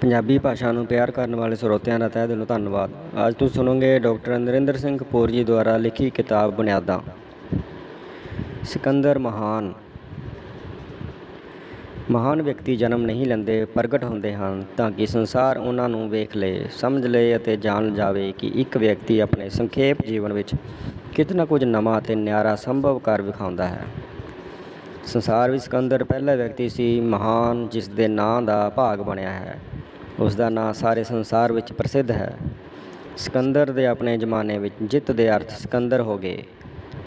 ਪੰਜਾਬੀ ਭਾਸ਼ਾ ਨੂੰ ਪਿਆਰ ਕਰਨ ਵਾਲੇ ਸਰੋਤਿਆਂ ਦਾ ਤਹਿ ਦਿਲੋਂ ਧੰਨਵਾਦ। ਅੱਜ ਤੁਸੀਂ ਸੁਣੋਗੇ ਡਾਕਟਰ ਨਰਿੰਦਰ ਸਿੰਘ ਕਪੂਰ ਜੀ ਦੁਆਰਾ ਲਿਖੀ ਕਿਤਾਬ ਬੁਨਿਆਦਾਂ। ਸਿਕੰਦਰ ਮਹਾਨ ਵਿਅਕਤੀ ਜਨਮ ਨਹੀਂ ਲੈਂਦੇ, ਪ੍ਰਗਟ ਹੁੰਦੇ ਹਨ ਤਾਂ ਕਿ ਸੰਸਾਰ ਉਹਨਾਂ ਨੂੰ ਵੇਖ ਲਏ, ਸਮਝ ਲਏ ਅਤੇ ਜਾਣ ਜਾਵੇ ਕਿ ਇੱਕ ਵਿਅਕਤੀ ਆਪਣੇ ਸੰਖੇਪ ਜੀਵਨ ਵਿੱਚ ਕਿਤੇ ਨਾ ਕੁਝ ਨਵਾਂ ਅਤੇ ਨਿਆਰਾ ਸੰਭਵ ਕਰ ਵਿਖਾਉਂਦਾ ਹੈ। ਸੰਸਾਰ ਵਿੱਚ ਸਿਕੰਦਰ ਪਹਿਲਾ ਵਿਅਕਤੀ ਸੀ ਮਹਾਨ, ਜਿਸ ਦੇ ਨਾਂ ਦਾ ਭਾਗ ਬਣਿਆ ਹੈ। ਉਸ ਦਾ ਨਾਂ ਸਾਰੇ ਸੰਸਾਰ ਵਿੱਚ ਪ੍ਰਸਿੱਧ ਹੈ। ਸਿਕੰਦਰ ਦੇ ਆਪਣੇ ਜ਼ਮਾਨੇ ਵਿੱਚ ਜਿੱਤ ਦੇ ਅਰਥ ਸਿਕੰਦਰ ਹੋ ਗਏ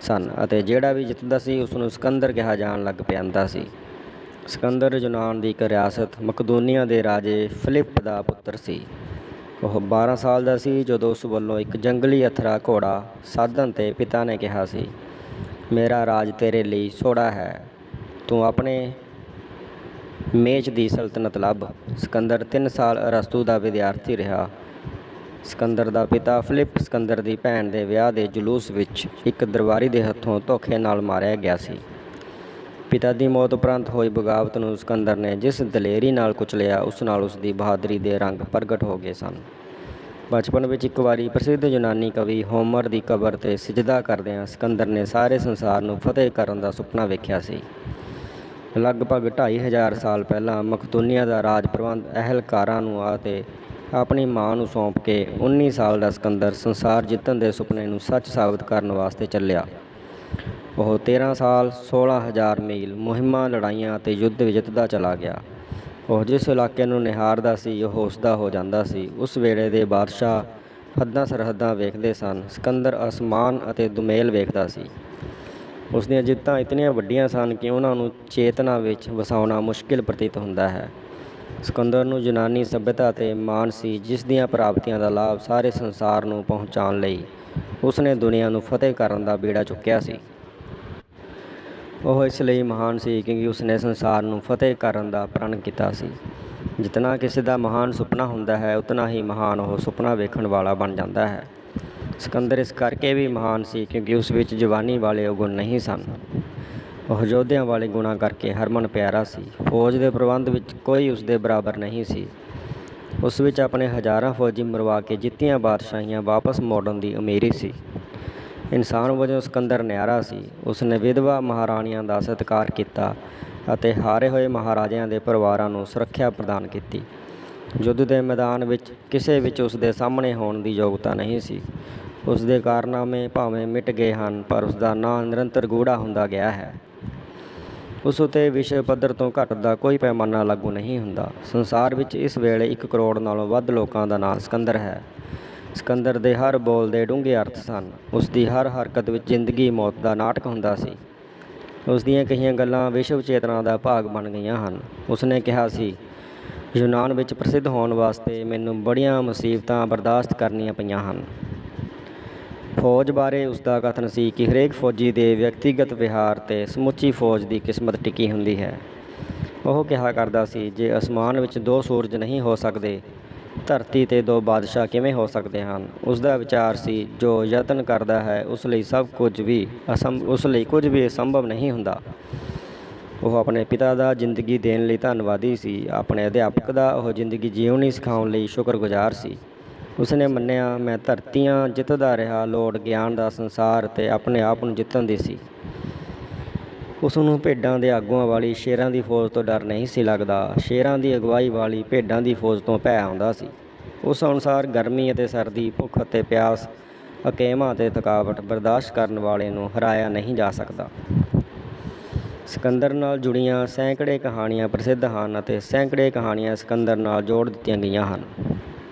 ਸਨ ਅਤੇ ਜਿਹੜਾ ਵੀ ਜਿੱਤਦਾ ਸੀ ਉਸ ਨੂੰ ਸਿਕੰਦਰ ਕਿਹਾ ਜਾਣ ਲੱਗ ਪੈਂਦਾ ਸੀ। ਸਿਕੰਦਰ ਯੂਨਾਨ ਦੀ ਇੱਕ ਰਿਆਸਤ ਮਕਦੂਨੀਆ ਦੇ ਰਾਜੇ ਫਿਲਿਪ ਦਾ ਪੁੱਤਰ ਸੀ। ਉਹ 12 ਸਾਲ ਦਾ ਸੀ ਜਦੋਂ ਉਸ ਵੱਲੋਂ ਇੱਕ ਜੰਗਲੀ ਅਥਰਾ ਘੋੜਾ ਸਾਧਨ 'ਤੇ ਪਿਤਾ ਨੇ ਕਿਹਾ ਸੀ, ਮੇਰਾ ਰਾਜ ਤੇਰੇ ਲਈ ਸੋਹਣਾ ਹੈ, ਤੂੰ ਆਪਣੇ ਮੇਚ ਦੀ ਸਲਤਨਤ ਲੱਭ। ਸਿਕੰਦਰ 3 ਸਾਲ ਅਰਸਤੂ ਦਾ ਵਿਦਿਆਰਥੀ ਰਿਹਾ। ਸਿਕੰਦਰ ਦਾ ਪਿਤਾ ਫਿਲਿਪ ਸਿਕੰਦਰ ਦੀ ਭੈਣ ਦੇ ਵਿਆਹ ਦੇ ਜਲੂਸ ਵਿੱਚ ਇੱਕ ਦਰਬਾਰੀ ਦੇ ਹੱਥੋਂ ਧੋਖੇ ਨਾਲ ਮਾਰਿਆ ਗਿਆ ਸੀ। ਪਿਤਾ ਦੀ ਮੌਤ ਉਪਰੰਤ ਹੋਈ ਬਗਾਵਤ ਨੂੰ ਸਿਕੰਦਰ ਨੇ ਜਿਸ ਦਲੇਰੀ ਨਾਲ ਕੁਚਲਿਆ, ਉਸ ਨਾਲ ਉਸ ਦੀ ਬਹਾਦਰੀ ਦੇ ਰੰਗ ਪ੍ਰਗਟ ਹੋ ਗਏ ਸਨ। ਬਚਪਨ ਵਿੱਚ ਇੱਕ ਵਾਰੀ ਪ੍ਰਸਿੱਧ ਯੂਨਾਨੀ ਕਵੀ ਹੋਮਰ ਦੀ ਕਬਰ 'ਤੇ ਸਿਜਦਾ ਕਰਦਿਆਂ ਸਿਕੰਦਰ ਨੇ ਸਾਰੇ ਸੰਸਾਰ ਨੂੰ ਫਤਿਹ ਕਰਨ ਦਾ ਸੁਪਨਾ ਵੇਖਿਆ ਸੀ। ਲਗਭਗ 2500 ਸਾਲ ਪਹਿਲਾਂ ਮਕਦੂਨੀਆ ਦਾ ਰਾਜ ਪ੍ਰਬੰਧ ਅਹਿਲਕਾਰਾਂ ਨੂੰ ਅਤੇ ਆਪਣੀ ਮਾਂ ਨੂੰ ਸੌਂਪ ਕੇ 19 ਸਾਲ ਦਾ ਸਿਕੰਦਰ ਸੰਸਾਰ ਜਿੱਤਣ ਦੇ ਸੁਪਨੇ ਨੂੰ ਸੱਚ ਸਾਬਤ ਕਰਨ ਵਾਸਤੇ ਚੱਲਿਆ। ਉਹ 13 ਸਾਲ 16,000 ਮੀਲ ਮੁਹਿੰਮਾਂ, ਲੜਾਈਆਂ ਅਤੇ ਯੁੱਧ ਜਿੱਤਦਾ ਚਲਾ ਗਿਆ। ਉਹ ਜਿਸ ਇਲਾਕੇ ਨੂੰ ਨਿਹਾਰਦਾ ਸੀ ਉਹ ਉਸਦਾ ਹੋ ਜਾਂਦਾ ਸੀ। ਉਸ ਵੇਲੇ ਦੇ ਬਾਦਸ਼ਾਹ ਹੱਦਾਂ ਸਰਹੱਦਾਂ ਵੇਖਦੇ ਸਨ, ਸਿਕੰਦਰ ਅਸਮਾਨ ਅਤੇ ਦੁਮੇਲ ਵੇਖਦਾ ਸੀ। ਉਸ ਦੀਆਂ ਜਿੱਤਾਂ ਇਤਨੀਆਂ ਵੱਡੀਆਂ ਸਨ ਕਿ ਉਹਨਾਂ ਨੂੰ ਚੇਤਨਾ ਵਿੱਚ ਵਸਾਉਣਾ ਮੁਸ਼ਕਿਲ ਪ੍ਰਤੀਤ ਹੁੰਦਾ ਹੈ। ਸਿਕੰਦਰ ਨੂੰ ਯੂਨਾਨੀ ਸੱਭਿਅਤਾ 'ਤੇ ਮਾਣ ਸੀ, ਜਿਸ ਦੀਆਂ ਪ੍ਰਾਪਤੀਆਂ ਦਾ ਲਾਭ ਸਾਰੇ ਸੰਸਾਰ ਨੂੰ ਪਹੁੰਚਾਉਣ ਲਈ ਉਸ ਨੇ ਦੁਨੀਆ ਨੂੰ ਫਤਿਹ ਕਰਨ ਦਾ ਬੀੜਾ ਚੁੱਕਿਆ ਸੀ। ਉਹ ਇਸ ਲਈ ਮਹਾਨ ਸੀ ਕਿਉਂਕਿ ਉਸ ਨੇ ਸੰਸਾਰ ਨੂੰ ਫਤਿਹ ਕਰਨ ਦਾ ਪ੍ਰਣ ਕੀਤਾ ਸੀ। ਜਿਤਨਾ ਕਿਸੇ ਦਾ ਮਹਾਨ ਸੁਪਨਾ ਹੁੰਦਾ ਹੈ, ਉਤਨਾ ਹੀ ਮਹਾਨ ਉਹ ਸੁਪਨਾ ਵੇਖਣ ਵਾਲਾ ਬਣ ਜਾਂਦਾ ਹੈ। ਸਿਕੰਦਰ ਇਸ ਕਰਕੇ ਵੀ ਮਹਾਨ ਸੀ ਕਿਉਂਕਿ ਉਸ ਵਿੱਚ ਜਵਾਨੀ ਵਾਲੇ ਔਗੁਣ ਨਹੀਂ ਸਨ। ਉਹ ਯੋਧਿਆਂ ਵਾਲੇ ਗੁਣਾਂ ਕਰਕੇ ਹਰਮਨ ਪਿਆਰਾ ਸੀ। ਫੌਜ ਦੇ ਪ੍ਰਬੰਧ ਵਿੱਚ ਕੋਈ ਉਸ ਦੇ ਬਰਾਬਰ ਨਹੀਂ ਸੀ। ਉਸ ਵਿੱਚ ਆਪਣੇ ਹਜ਼ਾਰਾਂ ਫੌਜੀ ਮਰਵਾ ਕੇ ਜਿੱਤੀਆਂ ਬਾਦਸ਼ਾਹੀਆਂ ਵਾਪਸ ਮੋੜਨ ਦੀ ਅਮੀਰੀ ਸੀ। ਇਨਸਾਨ ਵਜੋਂ ਸਿਕੰਦਰ ਨਿਆਰਾ ਸੀ। ਉਸ ਨੇ ਵਿਧਵਾ ਮਹਾਰਾਣੀਆਂ ਦਾ ਸਤਿਕਾਰ ਕੀਤਾ ਅਤੇ ਹਾਰੇ ਹੋਏ ਮਹਾਰਾਜਿਆਂ ਦੇ ਪਰਿਵਾਰਾਂ ਨੂੰ ਸੁਰੱਖਿਆ ਪ੍ਰਦਾਨ ਕੀਤੀ। ਯੁੱਧ ਦੇ ਮੈਦਾਨ ਵਿੱਚ ਕਿਸੇ ਵਿੱਚ ਉਸ ਦੇ ਸਾਹਮਣੇ ਹੋਣ ਦੀ ਯੋਗਤਾ ਨਹੀਂ ਸੀ। ਉਸ ਦੇ ਕਾਰਨਾਮੇ ਭਾਵੇਂ ਮਿਟ ਗਏ ਹਨ, ਪਰ ਉਸ ਦਾ ਨਾਂ ਨਿਰੰਤਰ ਗੂੜ੍ਹਾ ਹੁੰਦਾ ਗਿਆ ਹੈ। ਉਸ ਉੱਤੇ ਵਿਸ਼ਵ ਪੱਧਰ ਤੋਂ ਘੱਟ ਦਾ ਕੋਈ ਪੈਮਾਨਾ ਲਾਗੂ ਨਹੀਂ ਹੁੰਦਾ। ਸੰਸਾਰ ਵਿੱਚ ਇਸ ਵੇਲੇ 1 ਕਰੋੜ ਨਾਲੋਂ ਵੱਧ ਲੋਕਾਂ ਦਾ ਨਾਂ ਸਿਕੰਦਰ ਹੈ। ਸਿਕੰਦਰ ਦੇ ਹਰ ਬੋਲ ਦੇ ਡੂੰਘੇ ਅਰਥ ਸਨ। ਉਸ ਦੀ ਹਰ ਹਰਕਤ ਵਿੱਚ ਜ਼ਿੰਦਗੀ ਮੌਤ ਦਾ ਨਾਟਕ ਹੁੰਦਾ ਸੀ। ਉਸ ਦੀਆਂ ਕਈਆਂ ਗੱਲਾਂ ਵਿਸ਼ਵ ਚੇਤਨਾ ਦਾ ਭਾਗ ਬਣ ਗਈਆਂ ਹਨ। ਉਸ ਨੇ ਕਿਹਾ ਸੀ, ਯੂਨਾਨ ਵਿੱਚ ਪ੍ਰਸਿੱਧ ਹੋਣ ਵਾਸਤੇ ਮੈਨੂੰ ਬੜੀਆਂ ਮੁਸੀਬਤਾਂ ਬਰਦਾਸ਼ਤ ਕਰਨੀਆਂ ਪਈਆਂ ਹਨ। ਫੌਜ ਬਾਰੇ ਉਸ ਦਾ ਕਥਨ ਸੀ ਕਿ ਹਰੇਕ ਫੌਜੀ ਦੇ ਵਿਅਕਤੀਗਤ ਵਿਹਾਰ 'ਤੇ ਸਮੁੱਚੀ ਫੌਜ ਦੀ ਕਿਸਮਤ ਟਿਕੀ ਹੁੰਦੀ ਹੈ। ਉਹ ਕਿਹਾ ਕਰਦਾ ਸੀ, ਜੇ ਅਸਮਾਨ ਵਿੱਚ 2 ਸੂਰਜ ਨਹੀਂ ਹੋ ਸਕਦੇ, ਧਰਤੀ 'ਤੇ 2 ਬਾਦਸ਼ਾਹ ਕਿਵੇਂ ਹੋ ਸਕਦੇ ਹਨ। ਉਸ ਦਾ ਵਿਚਾਰ ਸੀ, ਜੋ ਯਤਨ ਕਰਦਾ ਹੈ ਉਸ ਲਈ ਕੁਝ ਵੀ ਅਸੰਭਵ ਨਹੀਂ ਹੁੰਦਾ। ਉਹ ਆਪਣੇ ਪਿਤਾ ਦਾ ਜ਼ਿੰਦਗੀ ਦੇਣ ਲਈ ਧੰਨਵਾਦੀ ਸੀ। ਆਪਣੇ ਅਧਿਆਪਕ ਦਾ ਉਹ ਜ਼ਿੰਦਗੀ ਜਿਉਣੀ ਸਿਖਾਉਣ ਲਈ ਸ਼ੁਕਰਗੁਜ਼ਾਰ ਸੀ। ਉਸ ਨੇ ਮੰਨਿਆ, ਮੈਂ ਧਰਤੀਆਂ ਜਿੱਤਦਾ ਰਿਹਾ, ਲੋੜ ਗਿਆਨ ਦਾ ਸੰਸਾਰ ਅਤੇ ਆਪਣੇ ਆਪ ਨੂੰ ਜਿੱਤਣ ਦੀ ਸੀ। ਉਸ ਨੂੰ ਭੇਡਾਂ ਦੇ ਆਗੂਆਂ ਵਾਲੀ ਸ਼ੇਰਾਂ ਦੀ ਫੌਜ ਤੋਂ ਡਰ ਨਹੀਂ ਸੀ ਲੱਗਦਾ। ਸ਼ੇਰਾਂ ਦੀ ਅਗਵਾਈ ਵਾਲੀ ਭੇਡਾਂ ਦੀ ਫੌਜ ਤੋਂ ਭੈ ਆਉਂਦਾ ਸੀ। ਉਸ ਅਨੁਸਾਰ ਗਰਮੀ ਅਤੇ ਸਰਦੀ, ਭੁੱਖ ਅਤੇ ਪਿਆਸ, ਅਕੇਵਾਂ ਅਤੇ ਥਕਾਵਟ ਬਰਦਾਸ਼ਤ ਕਰਨ ਵਾਲੇ ਨੂੰ ਹਰਾਇਆ ਨਹੀਂ ਜਾ ਸਕਦਾ। ਸਿਕੰਦਰ ਨਾਲ ਜੁੜੀਆਂ ਸੈਂਕੜੇ ਕਹਾਣੀਆਂ ਪ੍ਰਸਿੱਧ ਹਨ ਅਤੇ ਸੈਂਕੜੇ ਕਹਾਣੀਆਂ ਸਿਕੰਦਰ ਨਾਲ ਜੋੜ ਦਿੱਤੀਆਂ ਗਈਆਂ ਹਨ।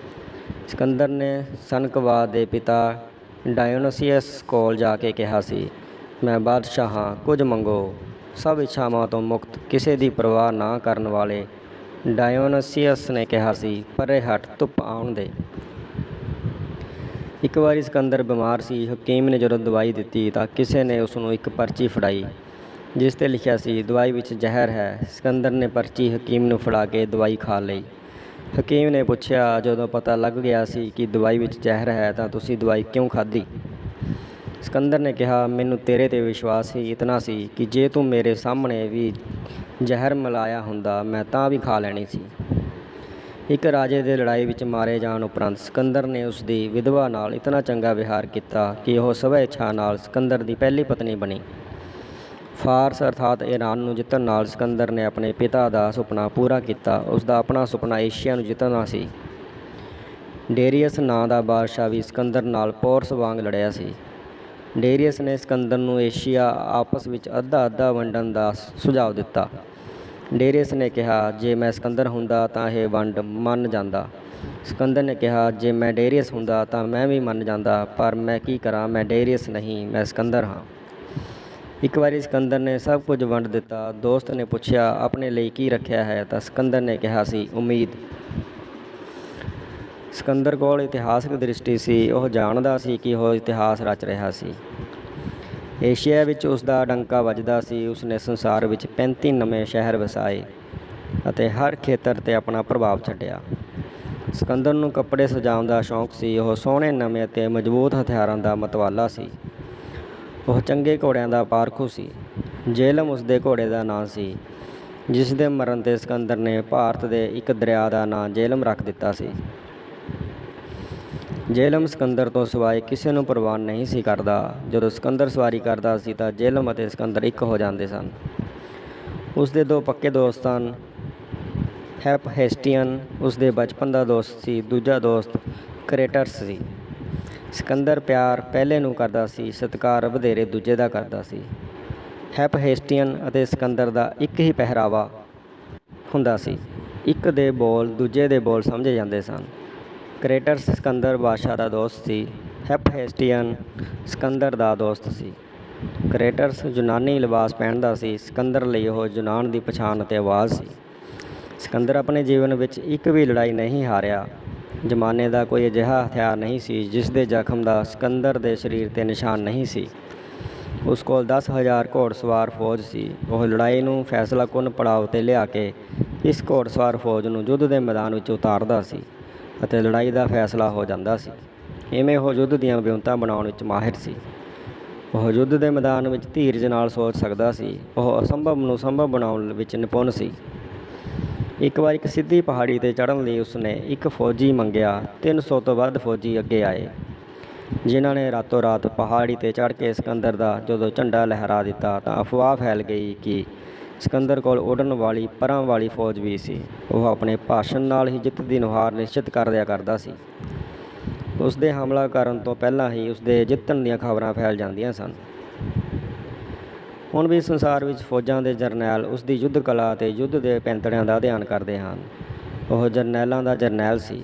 ਸਿਕੰਦਰ ਨੇ ਸਨਕਵਾਦ ਦੇ ਪਿਤਾ ਡਾਇਓਨਸੀਅਸ ਕੋਲ ਜਾ ਕੇ ਕਿਹਾ ਸੀ, ਮੈਂ ਬਾਦਸ਼ਾਹ ਹਾਂ, ਕੁਝ ਮੰਗੋ। ਸਭ ਇੱਛਾਵਾਂ ਤੋਂ ਮੁਕਤ, ਕਿਸੇ ਦੀ ਪਰਵਾਹ ਨਾ ਕਰਨ ਵਾਲੇ ਡਾਇਓਨਸੀਅਸ ਨੇ ਕਿਹਾ ਸੀ, ਪਰੇ ਹਟ, ਧੁੱਪ ਆਉਣ ਦੇ। ਇੱਕ ਵਾਰੀ ਸਿਕੰਦਰ ਬਿਮਾਰ ਸੀ। ਹਕੀਮ ਨੇ ਜਦੋਂ ਦਵਾਈ ਦਿੱਤੀ ਤਾਂ ਕਿਸੇ ਨੇ ਉਸ ਨੂੰ ਇੱਕ ਪਰਚੀ ਫੜਾਈ ਜਿਸ 'ਤੇ ਲਿਖਿਆ ਸੀ, ਦਵਾਈ ਵਿੱਚ ਜ਼ਹਿਰ ਹੈ। ਸਿਕੰਦਰ ਨੇ ਪਰਚੀ ਹਕੀਮ ਨੂੰ ਫੜਾ ਕੇ ਦਵਾਈ ਖਾ ਲਈ। ਹਕੀਮ ਨੇ ਪੁੱਛਿਆ, ਜਦੋਂ ਪਤਾ ਲੱਗ ਗਿਆ ਸੀ ਕਿ ਦਵਾਈ ਵਿੱਚ ਜ਼ਹਿਰ ਹੈ ਤਾਂ ਤੁਸੀਂ ਦਵਾਈ ਕਿਉਂ ਖਾਧੀ? ਸਿਕੰਦਰ ਨੇ ਕਿਹਾ, ਮੈਨੂੰ ਤੇਰੇ 'ਤੇ ਵਿਸ਼ਵਾਸ ਹੀ ਇਤਨਾ ਸੀ ਕਿ ਜੇ ਤੂੰ ਮੇਰੇ ਸਾਹਮਣੇ ਵੀ ਜ਼ਹਿਰ ਮਿਲਾਇਆ ਹੁੰਦਾ ਮੈਂ ਤਾਂ ਵੀ ਖਾ ਲੈਣੀ ਸੀ। ਇੱਕ ਰਾਜੇ ਦੇ ਲੜਾਈ ਵਿੱਚ ਮਾਰੇ ਜਾਣ ਉਪਰੰਤ ਸਿਕੰਦਰ ਨੇ ਉਸ ਦੀ ਵਿਧਵਾ ਨਾਲ ਇਤਨਾ ਚੰਗਾ ਵਿਹਾਰ ਕੀਤਾ ਕਿ ਉਹ ਸਵੈ ਇੱਛਾ ਨਾਲ ਸਿਕੰਦਰ ਦੀ ਪਹਿਲੀ ਪਤਨੀ ਬਣੀ। ਫਾਰਸ ਅਰਥਾਤ ਈਰਾਨ ਨੂੰ ਜਿੱਤਣ ਨਾਲ ਸਿਕੰਦਰ ਨੇ ਆਪਣੇ ਪਿਤਾ ਦਾ ਸੁਪਨਾ ਪੂਰਾ ਕੀਤਾ। ਉਸ ਦਾ ਆਪਣਾ ਸੁਪਨਾ ਏਸ਼ੀਆ ਨੂੰ ਜਿੱਤਣਾ ਸੀ। ਡੇਰੀਅਸ ਨਾਂ ਦਾ ਬਾਦਸ਼ਾਹ ਵੀ ਸਿਕੰਦਰ ਨਾਲ ਪੋਰਸ ਵਾਂਗ ਲੜਿਆ ਸੀ। ਡੇਰੀਅਸ ਨੇ ਸਿਕੰਦਰ ਨੂੰ ਏਸ਼ੀਆ ਆਪਸ ਵਿੱਚ ਅੱਧਾ ਅੱਧਾ ਵੰਡਣ ਦਾ ਸੁਝਾਅ ਦਿੱਤਾ। ਡੇਰੀਅਸ ਨੇ ਕਿਹਾ, ਜੇ ਮੈਂ ਸਿਕੰਦਰ ਹੁੰਦਾ ਤਾਂ ਇਹ ਵੰਡ ਮੰਨ ਜਾਂਦਾ। ਸਿਕੰਦਰ ਨੇ ਕਿਹਾ, ਜੇ ਮੈਂ ਡੇਰੀਅਸ ਹੁੰਦਾ ਤਾਂ ਮੈਂ ਵੀ ਮੰਨ ਜਾਂਦਾ, ਪਰ ਮੈਂ ਕੀ ਕਰਾਂ, ਮੈਂ ਡੇਰੀਅਸ ਨਹੀਂ, ਮੈਂ ਸਿਕੰਦਰ ਹਾਂ। ਇੱਕ ਵਾਰੀ ਸਿਕੰਦਰ ਨੇ ਸਭ ਕੁਝ ਵੰਡ ਦਿੱਤਾ। ਦੋਸਤ ਨੇ ਪੁੱਛਿਆ, ਆਪਣੇ ਲਈ ਕੀ ਰੱਖਿਆ ਹੈ? ਤਾਂ ਸਿਕੰਦਰ ਨੇ ਕਿਹਾ ਸੀ, ਉਮੀਦ। ਸਿਕੰਦਰ ਕੋਲ ਇਤਿਹਾਸਕ ਦ੍ਰਿਸ਼ਟੀ ਸੀ। ਉਹ ਜਾਣਦਾ ਸੀ ਕਿ ਉਹ ਇਤਿਹਾਸ ਰਚ ਰਿਹਾ ਸੀ। ਏਸ਼ੀਆ ਵਿੱਚ ਉਸ ਦਾ ਡੰਕਾ ਵੱਜਦਾ ਸੀ। ਉਸਨੇ ਸੰਸਾਰ ਵਿੱਚ 35 ਨਵੇਂ ਸ਼ਹਿਰ ਵਸਾਏ ਅਤੇ ਹਰ ਖੇਤਰ 'ਤੇ ਆਪਣਾ ਪ੍ਰਭਾਵ ਛੱਡਿਆ। ਸਿਕੰਦਰ ਨੂੰ ਕੱਪੜੇ ਸਜਾਉਣ ਦਾ ਸ਼ੌਂਕ ਸੀ। ਉਹ ਸੋਹਣੇ ਨਵੇਂ ਅਤੇ ਮਜ਼ਬੂਤ ਹਥਿਆਰਾਂ ਦਾ ਮਤਵਾਲਾ ਸੀ। ਉਹ ਚੰਗੇ ਘੋੜਿਆਂ ਦਾ ਪਾਰਖੂ ਸੀ। ਜੇਹਲਮ ਉਸਦੇ ਘੋੜੇ ਦਾ ਨਾਂ ਸੀ, ਜਿਸ ਦੇ ਮਰਨ 'ਤੇ ਸਿਕੰਦਰ ਨੇ ਭਾਰਤ ਦੇ ਇੱਕ ਦਰਿਆ ਦਾ ਨਾਂ ਜੇਹਲਮ ਰੱਖ ਦਿੱਤਾ ਸੀ। ਜੇਹਲਮ ਸਿਕੰਦਰ ਤੋਂ ਸਿਵਾਏ ਕਿਸੇ ਨੂੰ ਪ੍ਰਵਾਨ ਨਹੀਂ ਸੀ ਕਰਦਾ। ਜਦੋਂ ਸਿਕੰਦਰ ਸਵਾਰੀ ਕਰਦਾ ਸੀ ਤਾਂ ਜੇਹਲਮ ਅਤੇ ਸਿਕੰਦਰ ਇੱਕ ਹੋ ਜਾਂਦੇ ਸਨ। ਉਸਦੇ ਦੋ ਪੱਕੇ ਦੋਸਤ ਸਨ। ਹੈਪਹੈਸਟੀਅਨ ਉਸਦੇ ਬਚਪਨ ਦਾ ਦੋਸਤ ਸੀ। ਦੂਜਾ ਦੋਸਤ ਕ੍ਰੇਟਸ ਸੀ। ਸਿਕੰਦਰ ਪਿਆਰ ਪਹਿਲੇ ਨੂੰ ਕਰਦਾ ਸੀ, ਸਤਿਕਾਰ ਵਧੇਰੇ ਦੂਜੇ ਦਾ ਕਰਦਾ ਸੀ। ਹੈਪਹੈਸਟੀਅਨ ਅਤੇ ਸਿਕੰਦਰ ਦਾ ਇੱਕ ਹੀ ਪਹਿਰਾਵਾ ਹੁੰਦਾ ਸੀ। ਇੱਕ ਦੇ ਬੋਲ ਦੂਜੇ ਦੇ ਬੋਲ ਸਮਝੇ ਜਾਂਦੇ ਸਨ। ਕ੍ਰੇਟਸ ਸਿਕੰਦਰ ਬਾਦਸ਼ਾਹ ਦਾ ਦੋਸਤ ਸੀ। ਹੈਪਹੈਸਟੀਅਨ ਸਿਕੰਦਰ ਦਾ ਦੋਸਤ ਸੀ। ਕ੍ਰੇਟਸ ਯੂਨਾਨੀ ਲਿਬਾਸ ਪਹਿਨਦਾ ਸੀ। ਸਿਕੰਦਰ ਲਈ ਉਹ ਯੂਨਾਨ ਦੀ ਪਛਾਣ ਅਤੇ ਆਵਾਜ਼ ਸੀ। ਸਿਕੰਦਰ ਆਪਣੇ ਜੀਵਨ ਵਿੱਚ ਇੱਕ ਵੀ ਲੜਾਈ ਨਹੀਂ ਹਾਰਿਆ। ਜ਼ਮਾਨੇ ਦਾ ਕੋਈ ਅਜਿਹਾ ਹਥਿਆਰ ਨਹੀਂ ਸੀ ਜਿਸ ਦੇ ਜ਼ਖਮ ਦਾ ਸਿਕੰਦਰ ਦੇ ਸਰੀਰ 'ਤੇ ਨਿਸ਼ਾਨ ਨਹੀਂ ਸੀ। ਉਸ ਕੋਲ 10,000 ਘੋੜਸਵਾਰ ਫੌਜ ਸੀ। ਉਹ ਲੜਾਈ ਨੂੰ ਫੈਸਲਾਕੁੰਨ ਪੜਾਅ 'ਤੇ ਲਿਆ ਕੇ ਇਸ ਘੋੜਸਵਾਰ ਫੌਜ ਨੂੰ ਯੁੱਧ ਦੇ ਮੈਦਾਨ ਵਿੱਚ ਉਤਾਰਦਾ ਸੀ ਅਤੇ ਲੜਾਈ ਦਾ ਫੈਸਲਾ ਹੋ ਜਾਂਦਾ ਸੀ। ਇਵੇਂ ਉਹ ਯੁੱਧ ਦੀਆਂ ਵਿਉਂਤਾਂ ਬਣਾਉਣ ਵਿੱਚ ਮਾਹਿਰ ਸੀ। ਉਹ ਯੁੱਧ ਦੇ ਮੈਦਾਨ ਵਿੱਚ ਧੀਰਜ ਨਾਲ ਸੋਚ ਸਕਦਾ ਸੀ। ਉਹ ਅਸੰਭਵ ਨੂੰ ਸੰਭਵ ਬਣਾਉਣ ਵਿੱਚ ਨਿਪੁੰਨ ਸੀ। ਇੱਕ ਵਾਰ ਇੱਕ ਸਿੱਧੀ ਪਹਾੜੀ 'ਤੇ ਚੜ੍ਹਨ ਲਈ ਉਸਨੇ ਇੱਕ ਫੌਜੀ ਮੰਗਿਆ। 300 ਤੋਂ ਵੱਧ ਫੌਜੀ ਅੱਗੇ ਆਏ, ਜਿਨ੍ਹਾਂ ਨੇ ਰਾਤੋਂ ਰਾਤ ਪਹਾੜੀ 'ਤੇ ਚੜ੍ਹ ਕੇ ਸਿਕੰਦਰ ਦਾ ਜਦੋਂ ਝੰਡਾ ਲਹਿਰਾ ਦਿੱਤਾ ਤਾਂ ਅਫਵਾਹ ਫੈਲ ਗਈ ਕਿ ਸਿਕੰਦਰ ਕੋਲ ਉੱਡਣ ਵਾਲੀ ਪਰਾਂ ਵਾਲੀ ਫੌਜ ਵੀ ਸੀ। ਉਹ ਆਪਣੇ ਭਾਸ਼ਣ ਨਾਲ ਹੀ ਜਿੱਤ ਦੀ ਨੁਹਾਰ ਨਿਸ਼ਚਿਤ ਕਰ ਦਿਆ ਕਰਦਾ ਸੀ। ਉਸਦੇ ਹਮਲਾ ਕਰਨ ਤੋਂ ਪਹਿਲਾਂ ਹੀ ਉਸਦੇ ਜਿੱਤਣ ਦੀਆਂ ਖਬਰਾਂ ਫੈਲ ਜਾਂਦੀਆਂ ਸਨ। ਹੁਣ ਵੀ ਸੰਸਾਰ ਵਿੱਚ ਫੌਜਾਂ ਦੇ ਜਰਨੈਲ ਉਸਦੀ ਯੁੱਧ ਕਲਾ ਅਤੇ ਯੁੱਧ ਦੇ ਪੈਂਤੜਿਆਂ ਦਾ ਅਧਿਐਨ ਕਰਦੇ ਹਨ। ਉਹ ਜਰਨੈਲਾਂ ਦਾ ਜਰਨੈਲ ਸੀ।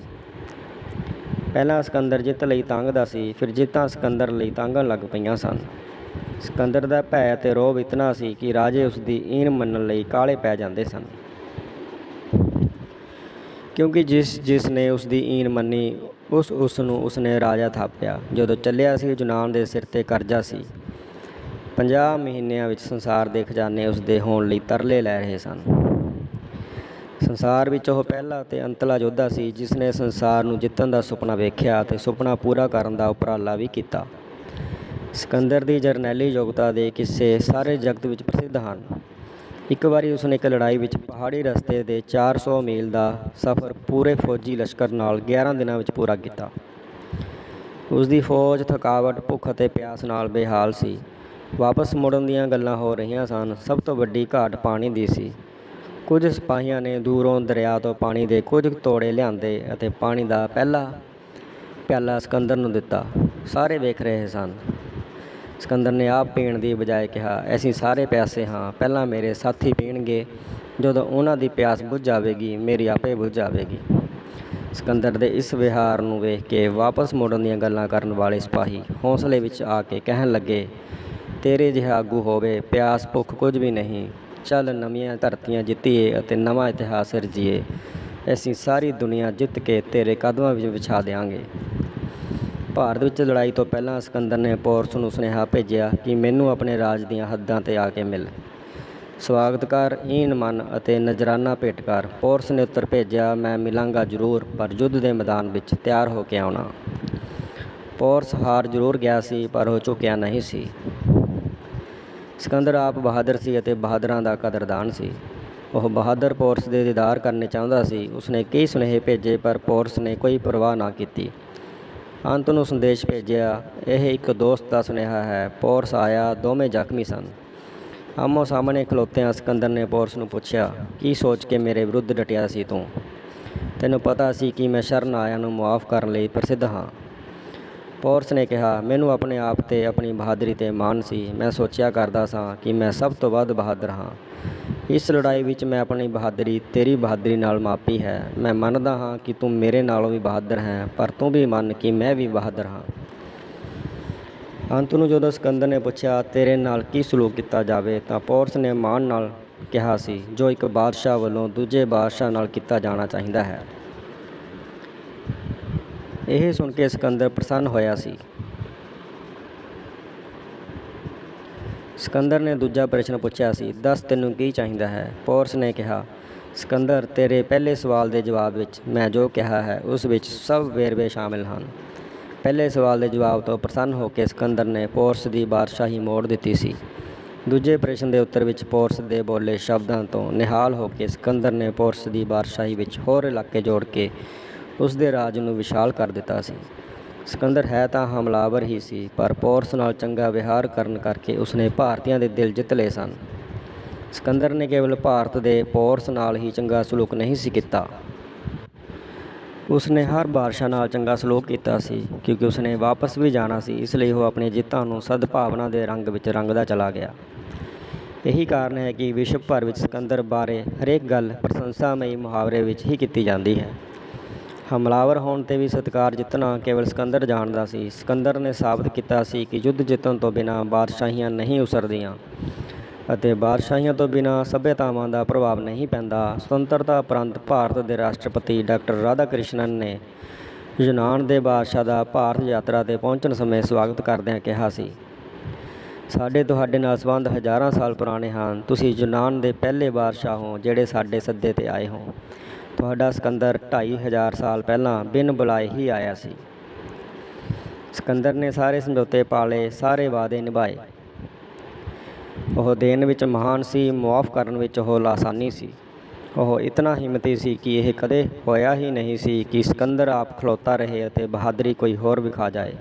ਪਹਿਲਾਂ ਸਿਕੰਦਰ ਜਿੱਤ ਲਈ ਤਾਂਘਦਾ ਸੀ, ਫਿਰ ਜਿੱਤਾਂ ਸਿਕੰਦਰ ਲਈ ਤਾਂਘਣ ਲੱਗ ਪਈਆਂ ਸਨ। ਸਿਕੰਦਰ ਦਾ ਭੈ ਅਤੇ ਰੋਹਬ ਇਤਨਾ ਸੀ ਕਿ ਰਾਜੇ ਉਸਦੀ ਈਨ ਮੰਨਣ ਲਈ ਕਾਹਲੇ ਪੈ ਜਾਂਦੇ ਸਨ, ਕਿਉਂਕਿ ਜਿਸ ਨੇ ਉਸਦੀ ਈਨ ਮੰਨੀ ਉਸ ਨੂੰ ਉਸਨੇ ਰਾਜਾ ਥਾਪਿਆ। ਜਦੋਂ ਚੱਲਿਆ ਸੀ, ਯੂਨਾਨ ਦੇ ਸਿਰ 'ਤੇ ਕਰਜ਼ਾ ਸੀ। 50 ਮਹੀਨਿਆਂ ਵਿੱਚ ਸੰਸਾਰ ਦੇ ਖਜ਼ਾਨੇ ਉਸਦੇ ਹੋਣ ਲਈ ਤਰਲੇ ਲੈ ਰਹੇ ਸਨ। ਸੰਸਾਰ ਵਿੱਚ ਉਹ ਪਹਿਲਾ ਅਤੇ ਅੰਤਲਾ ਯੋਧਾ ਸੀ ਜਿਸ ਨੇ ਸੰਸਾਰ ਨੂੰ ਜਿੱਤਣ ਦਾ ਸੁਪਨਾ ਵੇਖਿਆ ਅਤੇ ਸੁਪਨਾ ਪੂਰਾ ਕਰਨ ਦਾ ਉਪਰਾਲਾ ਵੀ ਕੀਤਾ। ਸਿਕੰਦਰ ਦੀ ਜਰਨੈਲੀ ਯੋਗਤਾ ਦੇ ਕਿੱਸੇ ਸਾਰੇ ਜਗਤ ਵਿੱਚ ਪ੍ਰਸਿੱਧ ਹਨ। ਇੱਕ ਵਾਰੀ ਉਸਨੇ ਇੱਕ ਲੜਾਈ ਵਿੱਚ ਪਹਾੜੀ ਰਸਤੇ ਦੇ 400 ਮੀਲ ਦਾ ਸਫ਼ਰ ਪੂਰੇ ਫੌਜੀ ਲਸ਼ਕਰ ਨਾਲ 11 ਦਿਨਾਂ ਵਿੱਚ ਪੂਰਾ ਕੀਤਾ। ਉਸਦੀ ਫੌਜ ਥਕਾਵਟ, ਭੁੱਖ ਅਤੇ ਪਿਆਸ ਨਾਲ ਬੇਹਾਲ ਸੀ। ਵਾਪਸ ਮੁੜਨ ਦੀਆਂ ਗੱਲਾਂ ਹੋ ਰਹੀਆਂ ਸਨ। ਸਭ ਤੋਂ ਵੱਡੀ ਘਾਟ ਪਾਣੀ ਦੀ ਸੀ। ਕੁਝ ਸਿਪਾਹੀਆਂ ਨੇ ਦੂਰੋਂ ਦਰਿਆ ਤੋਂ ਪਾਣੀ ਦੇ ਕੁਝ ਤੋੜੇ ਲਿਆਂਦੇ ਅਤੇ ਪਾਣੀ ਦਾ ਪਹਿਲਾ ਪਿਆਲਾ ਸਿਕੰਦਰ ਨੂੰ ਦਿੱਤਾ। ਸਾਰੇ ਵੇਖ ਰਹੇ ਸਨ। ਸਿਕੰਦਰ ਨੇ ਆਪ ਪੀਣ ਦੀ ਬਜਾਏ ਕਿਹਾ, ਅਸੀਂ ਸਾਰੇ ਪਿਆਸੇ ਹਾਂ, ਪਹਿਲਾਂ ਮੇਰੇ ਸਾਥੀ ਪੀਣਗੇ, ਜਦੋਂ ਉਹਨਾਂ ਦੀ ਪਿਆਸ ਬੁੱਝ ਜਾਵੇਗੀ, ਮੇਰੀ ਆਪੇ ਬੁੱਝ ਜਾਵੇਗੀ। ਸਿਕੰਦਰ ਦੇ ਇਸ ਵਿਹਾਰ ਨੂੰ ਵੇਖ ਕੇ ਵਾਪਸ ਮੁੜਨ ਦੀਆਂ ਗੱਲਾਂ ਕਰਨ ਵਾਲੇ ਸਿਪਾਹੀ ਹੌਸਲੇ ਵਿੱਚ ਆ ਕੇ ਕਹਿਣ ਲੱਗੇ, ਤੇਰੇ ਜਿਹਾ ਆਗੂ ਹੋਵੇ, ਪਿਆਸ ਭੁੱਖ ਕੁਝ ਵੀ ਨਹੀਂ। ਚੱਲ ਨਵੀਆਂ ਧਰਤੀਆਂ ਜਿੱਤੀਏ ਅਤੇ ਨਵਾਂ ਇਤਿਹਾਸ ਸਿਰਜੀਏ। ਅਸੀਂ ਸਾਰੀ ਦੁਨੀਆ ਜਿੱਤ ਕੇ ਤੇਰੇ ਕਦਮਾਂ ਵਿੱਚ ਵਿਛਾ ਦਿਆਂਗੇ। ਭਾਰਤ ਵਿੱਚ ਲੜਾਈ ਤੋਂ ਪਹਿਲਾਂ ਸਿਕੰਦਰ ਨੇ ਪੋਰਸ ਨੂੰ ਸੁਨੇਹਾ ਭੇਜਿਆ ਕਿ ਮੈਨੂੰ ਆਪਣੇ ਰਾਜ ਦੀਆਂ ਹੱਦਾਂ 'ਤੇ ਆ ਕੇ ਮਿਲ। ਸਵਾਗਤ ਕਰ, ਈਨ ਮੰਨ ਅਤੇ ਨਜ਼ਰਾਨਾ ਭੇਟ ਕਰ। ਪੋਰਸ ਨੇ ਉੱਤਰ ਭੇਜਿਆ, ਮੈਂ ਮਿਲਾਂਗਾ ਜ਼ਰੂਰ, ਪਰ ਯੁੱਧ ਦੇ ਮੈਦਾਨ ਵਿੱਚ ਤਿਆਰ ਹੋ ਕੇ ਆਉਣਾ। ਪੋਰਸ ਹਾਰ ਜ਼ਰੂਰ ਗਿਆ ਸੀ, ਪਰ ਉਹ ਝੁਕਿਆ ਨਹੀਂ ਸੀ। ਸਿਕੰਦਰ ਆਪ ਬਹਾਦਰ ਸੀ ਅਤੇ ਬਹਾਦਰਾਂ ਦਾ ਕਦਰਦਾਨ ਸੀ। ਉਹ ਬਹਾਦਰ ਪੋਰਸ ਦੇ ਦੀਦਾਰ ਕਰਨੇ ਚਾਹੁੰਦਾ ਸੀ। ਉਸਨੇ ਕਈ ਸੁਨੇਹੇ ਭੇਜੇ ਪਰ ਪੋਰਸ ਨੇ ਕੋਈ ਪਰਵਾਹ ਨਾ ਕੀਤੀ। ਅੰਤ ਨੂੰ ਸੰਦੇਸ਼ ਭੇਜਿਆ, ਇਹ ਇੱਕ ਦੋਸਤ ਦਾ ਸੁਨੇਹਾ ਹੈ। ਪੋਰਸ ਆਇਆ, ਦੋਵੇਂ ਜ਼ਖਮੀ ਸਨ। ਆਮੋ ਸਾਹਮਣੇ ਖਲੋਤਿਆਂ ਸਿਕੰਦਰ ਨੇ ਪੋਰਸ ਨੂੰ ਪੁੱਛਿਆ, ਕੀ ਸੋਚ ਕੇ ਮੇਰੇ ਵਿਰੁੱਧ ਡਟਿਆ ਸੀ ਤੂੰ? ਤੈਨੂੰ ਪਤਾ ਸੀ ਕਿ ਮੈਂ ਸ਼ਰਨ ਆਇਆਂ ਨੂੰ ਮੁਆਫ਼ ਕਰਨ ਲਈ ਪ੍ਰਸਿੱਧ ਹਾਂ। ਪੋਰਸ ਨੇ ਕਿਹਾ, ਮੈਨੂੰ ਆਪਣੇ ਆਪ 'ਤੇ ਆਪਣੀ ਬਹਾਦਰੀ 'ਤੇ ਮਾਣ ਸੀ। ਮੈਂ ਸੋਚਿਆ ਕਰਦਾ ਸਾਂ ਕਿ ਮੈਂ ਸਭ ਤੋਂ ਵੱਧ ਬਹਾਦਰ ਹਾਂ। ਇਸ ਲੜਾਈ ਵਿੱਚ ਮੈਂ ਆਪਣੀ ਬਹਾਦਰੀ ਤੇਰੀ ਬਹਾਦਰੀ ਨਾਲ ਮਾਪੀ ਹੈ। ਮੈਂ ਮੰਨਦਾ ਹਾਂ ਕਿ ਤੂੰ ਮੇਰੇ ਨਾਲੋਂ ਵੀ ਬਹਾਦਰ ਹੈ, ਪਰ ਤੂੰ ਵੀ ਮੰਨ ਕਿ ਮੈਂ ਵੀ ਬਹਾਦਰ ਹਾਂ। ਅੰਤ ਨੂੰ ਜਦੋਂ ਸਿਕੰਦਰ ਨੇ ਪੁੱਛਿਆ, ਤੇਰੇ ਨਾਲ ਕੀ ਸਲੂਕ ਕੀਤਾ ਜਾਵੇ, ਤਾਂ ਪੋਰਸ ਨੇ ਮਾਣ ਨਾਲ ਕਿਹਾ ਸੀ, ਜੋ ਇੱਕ ਬਾਦਸ਼ਾਹ ਵੱਲੋਂ ਦੂਜੇ ਬਾਦਸ਼ਾਹ ਨਾਲ ਕੀਤਾ ਜਾਣਾ ਚਾਹੀਦਾ ਹੈ। ਇਹ ਸੁਣ ਕੇ ਸਿਕੰਦਰ ਪ੍ਰਸੰਨ ਹੋਇਆ ਸੀ। ਸਿਕੰਦਰ ਨੇ ਦੂਜਾ ਪ੍ਰਸ਼ਨ ਪੁੱਛਿਆ ਸੀ, ਦੱਸ ਤੈਨੂੰ ਕੀ ਚਾਹੀਦਾ ਹੈ? ਪੋਰਸ ਨੇ ਕਿਹਾ, ਸਿਕੰਦਰ, ਤੇਰੇ ਪਹਿਲੇ ਸਵਾਲ ਦੇ ਜਵਾਬ ਵਿੱਚ ਮੈਂ ਜੋ ਕਿਹਾ ਹੈ ਉਸ ਵਿੱਚ ਸਭ ਵੇਰਵੇ ਸ਼ਾਮਿਲ ਹਨ। ਪਹਿਲੇ ਸਵਾਲ ਦੇ ਜਵਾਬ ਤੋਂ ਪ੍ਰਸੰਨ ਹੋ ਕੇ ਸਿਕੰਦਰ ਨੇ ਪੋਰਸ ਦੀ ਬਾਦਸ਼ਾਹੀ ਮੋੜ ਦਿੱਤੀ ਸੀ। ਦੂਜੇ ਪ੍ਰਸ਼ਨ ਦੇ ਉੱਤਰ ਵਿੱਚ ਪੋਰਸ ਦੇ ਬੋਲੇ ਸ਼ਬਦਾਂ ਤੋਂ ਨਿਹਾਲ ਹੋ ਕੇ ਸਿਕੰਦਰ ਨੇ ਪੋਰਸ ਦੀ ਬਾਦਸ਼ਾਹੀ ਵਿੱਚ ਹੋਰ ਇਲਾਕੇ ਜੋੜ ਕੇ ਉਸ ਦੇ ਰਾਜ ਨੂੰ ਵਿਸ਼ਾਲ ਕਰ ਦਿੱਤਾ ਸੀ। ਸਿਕੰਦਰ ਹੈ ਤਾਂ ਹਮਲਾਵਰ ਹੀ ਸੀ, ਪਰ ਪੋਰਸ ਨਾਲ ਚੰਗਾ ਵਿਹਾਰ ਕਰਨ ਕਰਕੇ ਉਸਨੇ ਭਾਰਤੀਆਂ ਦੇ ਦਿਲ ਜਿੱਤ ਲਏ ਸਨ। ਸਿਕੰਦਰ ਨੇ ਕੇਵਲ ਭਾਰਤ ਦੇ ਪੋਰਸ ਨਾਲ ਹੀ ਚੰਗਾ ਸਲੂਕ ਨਹੀਂ ਸੀ ਕੀਤਾ, ਉਸਨੇ ਹਰ ਬਾਦਸ਼ਾਹ ਨਾਲ ਚੰਗਾ ਸਲੂਕ ਕੀਤਾ ਸੀ, ਕਿਉਂਕਿ ਉਸਨੇ ਵਾਪਸ ਵੀ ਜਾਣਾ ਸੀ। ਇਸ ਲਈ ਉਹ ਆਪਣੀ ਜਿੱਤਾਂ ਨੂੰ ਸਦਭਾਵਨਾ ਦੇ ਰੰਗ ਵਿੱਚ ਰੰਗਦਾ ਚਲਾ ਗਿਆ। ਇਹੀ ਕਾਰਨ ਹੈ ਕਿ ਵਿਸ਼ਵ ਭਰ ਵਿੱਚ ਸਿਕੰਦਰ ਬਾਰੇ ਹਰੇਕ ਗੱਲ ਪ੍ਰਸ਼ੰਸਾਮਈ ਮੁਹਾਵਰੇ ਵਿੱਚ ਹੀ ਕੀਤੀ ਜਾਂਦੀ ਹੈ। ਹਮਲਾਵਰ ਹੋਣ 'ਤੇ ਵੀ ਸਤਿਕਾਰ ਜਿੱਤਣਾ ਕੇਵਲ ਸਿਕੰਦਰ ਜਾਣਦਾ ਸੀ। ਸਿਕੰਦਰ ਨੇ ਸਾਬਤ ਕੀਤਾ ਸੀ ਕਿ ਯੁੱਧ ਜਿੱਤਣ ਤੋਂ ਬਿਨਾਂ ਬਾਦਸ਼ਾਹੀਆਂ ਨਹੀਂ ਉਸਰਦੀਆਂ ਅਤੇ ਬਾਦਸ਼ਾਹੀਆਂ ਤੋਂ ਬਿਨਾਂ ਸੱਭਿਅਤਾਵਾਂ ਦਾ ਪ੍ਰਭਾਵ ਨਹੀਂ ਪੈਂਦਾ। ਸੁਤੰਤਰਤਾ ਉਪਰੰਤ ਭਾਰਤ ਦੇ ਰਾਸ਼ਟਰਪਤੀ ਡਾਕਟਰ ਰਾਧਾ ਕ੍ਰਿਸ਼ਨਨ ਨੇ ਯੂਨਾਨ ਦੇ ਬਾਦਸ਼ਾਹ ਦਾ ਭਾਰਤ ਯਾਤਰਾ 'ਤੇ ਪਹੁੰਚਣ ਸਮੇਂ ਸਵਾਗਤ ਕਰਦਿਆਂ ਕਿਹਾ ਸੀ, ਸਾਡੇ ਤੁਹਾਡੇ ਨਾਲ ਸੰਬੰਧ ਹਜ਼ਾਰਾਂ ਸਾਲ ਪੁਰਾਣੇ ਹਨ। ਤੁਸੀਂ ਯੂਨਾਨ ਦੇ ਪਹਿਲੇ ਬਾਦਸ਼ਾਹ ਹੋ ਜਿਹੜੇ ਸਾਡੇ ਸੱਦੇ 'ਤੇ ਆਏ ਹੋ। ਤੁਹਾਡਾ ਸਿਕੰਦਰ 2500 ਸਾਲ ਪਹਿਲਾਂ ਬਿਨ ਬੁਲਾਏ ਹੀ ਆਇਆ ਸੀ। ਸਿਕੰਦਰ ਨੇ ਸਾਰੇ ਸਮਝੌਤੇ ਪਾਲੇ, ਸਾਰੇ ਵਾਅਦੇ ਨਿਭਾਏ। ਉਹ ਦੇਣ ਵਿੱਚ ਮਹਾਨ ਸੀ, ਮੁਆਫ਼ ਕਰਨ ਵਿੱਚ ਉਹ ਲਾਸਾਨੀ ਸੀ। ਉਹ ਇਤਨਾ ਹਿੰਮਤੀ ਸੀ ਕਿ ਇਹ ਕਦੇ ਹੋਇਆ ਹੀ ਨਹੀਂ ਸੀ ਕਿ ਸਿਕੰਦਰ ਆਪ ਖਲੋਤਾ ਰਹੇ ਅਤੇ ਬਹਾਦਰੀ ਕੋਈ ਹੋਰ ਵਿਖਾ ਜਾਏ।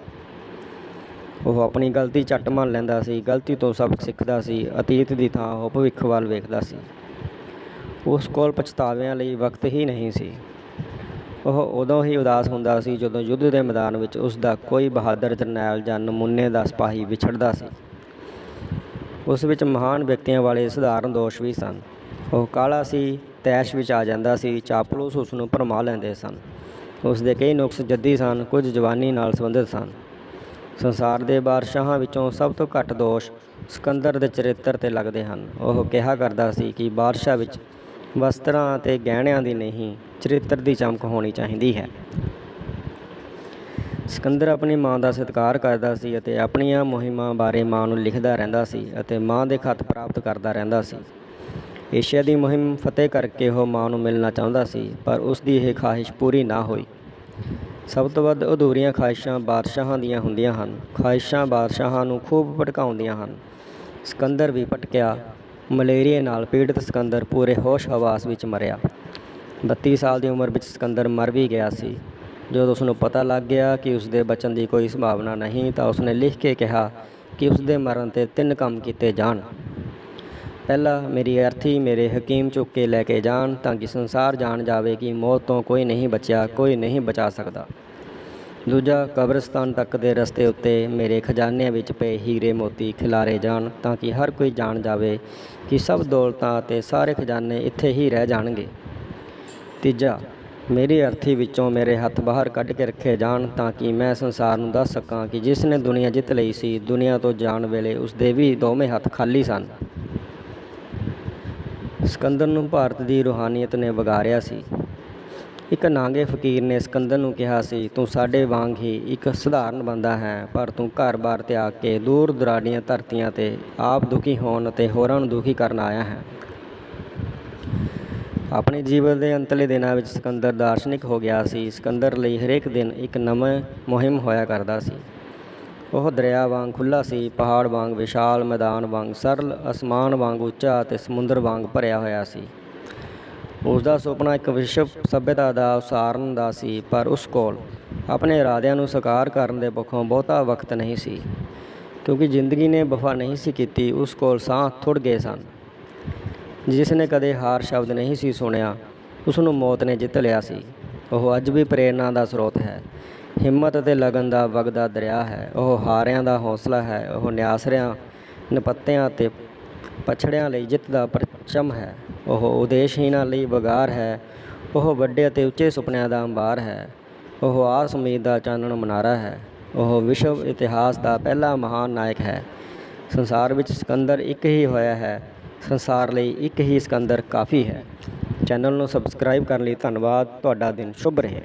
ਉਹ ਆਪਣੀ ਗਲਤੀ ਝੱਟ ਮੰਨ ਲੈਂਦਾ ਸੀ, ਗਲਤੀ ਤੋਂ ਸਬਕ ਸਿੱਖਦਾ ਸੀ। ਅਤੀਤ ਦੀ ਥਾਂ ਉਹ ਭਵਿੱਖ ਵੱਲ ਵੇਖਦਾ ਸੀ। ਉਸ ਕੋਲ ਪਛਤਾਵਿਆਂ ਲਈ ਵਕਤ ਹੀ ਨਹੀਂ ਸੀ। ਉਹ ਉਦੋਂ ਹੀ ਉਦਾਸ ਹੁੰਦਾ ਸੀ ਜਦੋਂ ਯੁੱਧ ਦੇ ਮੈਦਾਨ ਵਿੱਚ ਉਸ ਦਾ ਕੋਈ ਬਹਾਦਰ ਜਰਨੈਲ ਜਾਂ ਨਮੂਨੇ ਦਾ ਸਿਪਾਹੀ ਵਿਛੜਦਾ ਸੀ। ਉਸ ਵਿੱਚ ਮਹਾਨ ਵਿਅਕਤੀਆਂ ਵਾਲੇ ਸਧਾਰਨ ਦੋਸ਼ ਵੀ ਸਨ। ਉਹ ਕਾਹਲਾ ਸੀ, ਤੈਸ਼ ਵਿੱਚ ਆ ਜਾਂਦਾ ਸੀ, ਚਾਪਲੂਸ ਉਸ ਨੂੰ ਭਰਮਾ ਲੈਂਦੇ ਸਨ। ਉਸ ਦੇ ਕਈ ਨੁਕਸ ਜੱਦੀ ਸਨ, ਕੁਝ ਜਵਾਨੀ ਨਾਲ ਸੰਬੰਧਿਤ ਸਨ। ਸੰਸਾਰ ਦੇ ਬਾਦਸ਼ਾਹਾਂ ਵਿੱਚੋਂ ਸਭ ਤੋਂ ਘੱਟ ਦੋਸ਼ ਸਿਕੰਦਰ ਦੇ ਚਰਿੱਤਰ 'ਤੇ ਲੱਗਦੇ ਹਨ। ਉਹ ਕਿਹਾ ਕਰਦਾ ਸੀ ਕਿ ਬਾਦਸ਼ਾਹ ਵਿੱਚ ਵਸਤਰਾਂ ਅਤੇ ਗਹਿਣਿਆਂ ਦੀ ਨਹੀਂ, ਚਰਿੱਤਰ ਦੀ ਚਮਕ ਹੋਣੀ ਚਾਹੀਦੀ ਹੈ। ਸਿਕੰਦਰ ਆਪਣੀ ਮਾਂ ਦਾ ਸਤਿਕਾਰ ਕਰਦਾ ਸੀ ਅਤੇ ਆਪਣੀਆਂ ਮੁਹਿੰਮਾਂ ਬਾਰੇ ਮਾਂ ਨੂੰ ਲਿਖਦਾ ਰਹਿੰਦਾ ਸੀ ਅਤੇ ਮਾਂ ਦੇ ਖੱਤ ਪ੍ਰਾਪਤ ਕਰਦਾ ਰਹਿੰਦਾ ਸੀ। ਏਸ਼ੀਆ ਦੀ ਮੁਹਿੰਮ ਫਤਿਹ ਕਰਕੇ ਉਹ ਮਾਂ ਨੂੰ ਮਿਲਣਾ ਚਾਹੁੰਦਾ ਸੀ, ਪਰ ਉਸ ਦੀ ਇਹ ਖਾਹਿਸ਼ ਪੂਰੀ ਨਾ ਹੋਈ। ਸਭ ਤੋਂ ਵੱਧ ਅਧੂਰੀਆਂ ਖਾਹਿਸ਼ਾਂ ਬਾਦਸ਼ਾਹਾਂ ਦੀਆਂ ਹੁੰਦੀਆਂ ਹਨ। ਖਾਹਿਸ਼ਾਂ ਬਾਦਸ਼ਾਹਾਂ ਨੂੰ ਖੂਬ ਭਟਕਾਉਂਦੀਆਂ ਹਨ। ਸਿਕੰਦਰ ਵੀ ਭਟਕਿਆ। ਮਲੇਰੀਏ ਨਾਲ ਪੀੜਤ ਸਿਕੰਦਰ ਪੂਰੇ ਹੋਸ਼ ਹਵਾਸ ਵਿੱਚ ਮਰਿਆ। 32 ਸਾਲ ਦੀ ਉਮਰ ਵਿੱਚ ਸਿਕੰਦਰ ਮਰ ਵੀ ਗਿਆ ਸੀ। ਜਦੋਂ ਉਸਨੂੰ ਪਤਾ ਲੱਗ ਗਿਆ ਕਿ ਉਸ ਦੇ ਬਚਣ ਦੀ ਕੋਈ ਸੰਭਾਵਨਾ ਨਹੀਂ, ਤਾਂ ਉਸਨੇ ਲਿਖ ਕੇ ਕਿਹਾ ਕਿ ਉਸ ਦੇ ਮਰਨ 'ਤੇ 3 ਕੰਮ ਕੀਤੇ ਜਾਣ। ਪਹਿਲਾ, ਮੇਰੀ ਅਰਥੀ ਮੇਰੇ ਹਕੀਮ ਚੁੱਕ ਕੇ ਲੈ ਕੇ ਜਾਣ ਤਾਂ ਕਿ ਸੰਸਾਰ ਜਾਣ ਜਾਵੇ ਕਿ ਮੌਤ ਤੋਂ ਕੋਈ ਨਹੀਂ ਬਚਿਆ, ਕੋਈ ਨਹੀਂ ਬਚਾ ਸਕਦਾ। ਦੂਜਾ, ਕਬਰਸਤਾਨ ਤੱਕ ਦੇ ਰਸਤੇ ਉੱਤੇ ਮੇਰੇ ਖਜ਼ਾਨਿਆਂ ਵਿੱਚ ਪਏ ਹੀਰੇ ਮੋਤੀ ਖਿਲਾਰੇ ਜਾਣ ਤਾਂ ਕਿ ਹਰ ਕੋਈ ਜਾਣ ਜਾਵੇ ਕਿ ਸਭ ਦੌਲਤਾਂ ਅਤੇ ਸਾਰੇ ਖਜ਼ਾਨੇ ਇੱਥੇ ਹੀ ਰਹਿ ਜਾਣਗੇ। ਤੀਜਾ, ਮੇਰੀ ਅਰਥੀ ਵਿੱਚੋਂ ਮੇਰੇ ਹੱਥ ਬਾਹਰ ਕੱਢ ਕੇ ਰੱਖੇ ਜਾਣ ਤਾਂ ਕਿ ਮੈਂ ਸੰਸਾਰ ਨੂੰ ਦੱਸ ਸਕਾਂ ਕਿ ਜਿਸ ਨੇ ਦੁਨੀਆ ਜਿੱਤ ਲਈ ਸੀ, ਦੁਨੀਆ ਤੋਂ ਜਾਣ ਵੇਲੇ ਉਸ ਦੇ ਵੀ ਦੋਵੇਂ ਹੱਥ ਖਾਲੀ ਸਨ। ਸਿਕੰਦਰ ਨੂੰ ਭਾਰਤ ਦੀ ਰੂਹਾਨੀਅਤ ਨੇ ਵਿਗਾੜਿਆ ਸੀ। ਇੱਕ ਨਾਂਗੇ ਫਕੀਰ ਨੇ ਸਿਕੰਦਰ ਨੂੰ ਕਿਹਾ ਸੀ, ਤੂੰ ਸਾਡੇ ਵਾਂਗ ਹੀ ਇੱਕ ਸਧਾਰਨ ਬੰਦਾ ਹੈ, ਪਰ ਤੂੰ ਘਰ-ਬਾਰ ਤਿਆਗ ਕੇ ਦੂਰ ਦੁਰਾਡੀਆਂ ਧਰਤੀਆਂ 'ਤੇ ਆਪ ਦੁਖੀ ਹੋਣ ਅਤੇ ਹੋਰਾਂ ਨੂੰ ਦੁਖੀ ਕਰਨ ਆਇਆ ਹੈ। ਆਪਣੇ ਜੀਵਨ ਦੇ ਅੰਤਲੇ ਦਿਨਾਂ ਵਿੱਚ ਸਿਕੰਦਰ ਦਾਰਸ਼ਨਿਕ ਹੋ ਗਿਆ ਸੀ। ਸਿਕੰਦਰ ਲਈ ਹਰੇਕ ਦਿਨ ਇੱਕ ਨਵਾਂ ਮੁਹਿੰਮ ਹੋਇਆ ਕਰਦਾ ਸੀ। ਉਹ ਦਰਿਆ ਵਾਂਗ ਖੁੱਲ੍ਹਾ ਸੀ, ਪਹਾੜ ਵਾਂਗ ਵਿਸ਼ਾਲ, ਮੈਦਾਨ ਵਾਂਗ ਸਰਲ, ਅਸਮਾਨ ਵਾਂਗ ਉੱਚਾ ਅਤੇ ਸਮੁੰਦਰ ਵਾਂਗ ਭਰਿਆ ਹੋਇਆ ਸੀ। ਉਸ ਦਾ ਸੁਪਨਾ ਇੱਕ ਵਿਸ਼ਵ ਸੱਭਿਅਤਾ ਦਾ ਉਸਾਰਨ ਦਾ ਸੀ, ਪਰ ਉਸ ਕੋਲ ਆਪਣੇ ਇਰਾਦਿਆਂ ਨੂੰ ਸਾਕਾਰ ਕਰਨ ਦੇ ਪੱਖੋਂ ਬਹੁਤਾ ਵਕਤ ਨਹੀਂ ਸੀ। ਕਿਉਂਕਿ ਜ਼ਿੰਦਗੀ ਨੇ ਵਫਾ ਨਹੀਂ ਸੀ ਕੀਤੀ, ਉਸ ਕੋਲ ਸਾਹ ਥੁੜ ਗਏ ਸਨ। ਜਿਸ ਨੇ ਕਦੇ ਹਾਰ ਸ਼ਬਦ ਨਹੀਂ ਸੀ ਸੁਣਿਆ, ਉਸ ਨੂੰ ਮੌਤ ਨੇ ਜਿੱਤ ਲਿਆ ਸੀ। ਉਹ ਅੱਜ ਵੀ ਪ੍ਰੇਰਨਾ ਦਾ ਸਰੋਤ ਹੈ, ਹਿੰਮਤ ਅਤੇ ਲਗਨ ਦਾ ਵਗਦਾ ਦਰਿਆ ਹੈ। ਉਹ ਹਾਰਿਆਂ ਦਾ ਹੌਸਲਾ ਹੈ, ਉਹ ਨਿਆਸਰਿਆਂ, ਨਪੱਤਿਆਂ ਅਤੇ ਪਛੜਿਆਂ ਲਈ ਜਿੱਤ ਦਾ ਪਰਚਮ ਹੈ। ਉਹ ਉਦੇਸ਼ਹੀਣਾਂ ਲਈ ਵਗਾਰ ਹੈ, ਉਹ ਵੱਡੇ ਅਤੇ ਉੱਚੇ ਸੁਪਨਿਆਂ ਦਾ ਅੰਬਾਰ ਹੈ। ਉਹ ਆਸ ਉਮੀਦ ਦਾ ਚਾਨਣ ਮਨਾਰਾ ਹੈ। ਉਹ ਵਿਸ਼ਵ ਇਤਿਹਾਸ ਦਾ ਪਹਿਲਾ ਮਹਾਨ ਨਾਇਕ ਹੈ। ਸੰਸਾਰ ਵਿੱਚ ਸਿਕੰਦਰ ਇੱਕ ਹੀ ਹੋਇਆ ਹੈ, ਸੰਸਾਰ ਲਈ ਇੱਕ ਹੀ ਸਿਕੰਦਰ ਕਾਫੀ ਹੈ। ਚੈਨਲ ਨੂੰ ਸਬਸਕ੍ਰਾਈਬ ਕਰਨ ਲਈ ਧੰਨਵਾਦ। ਤੁਹਾਡਾ ਦਿਨ ਸ਼ੁਭ ਰਹੇ।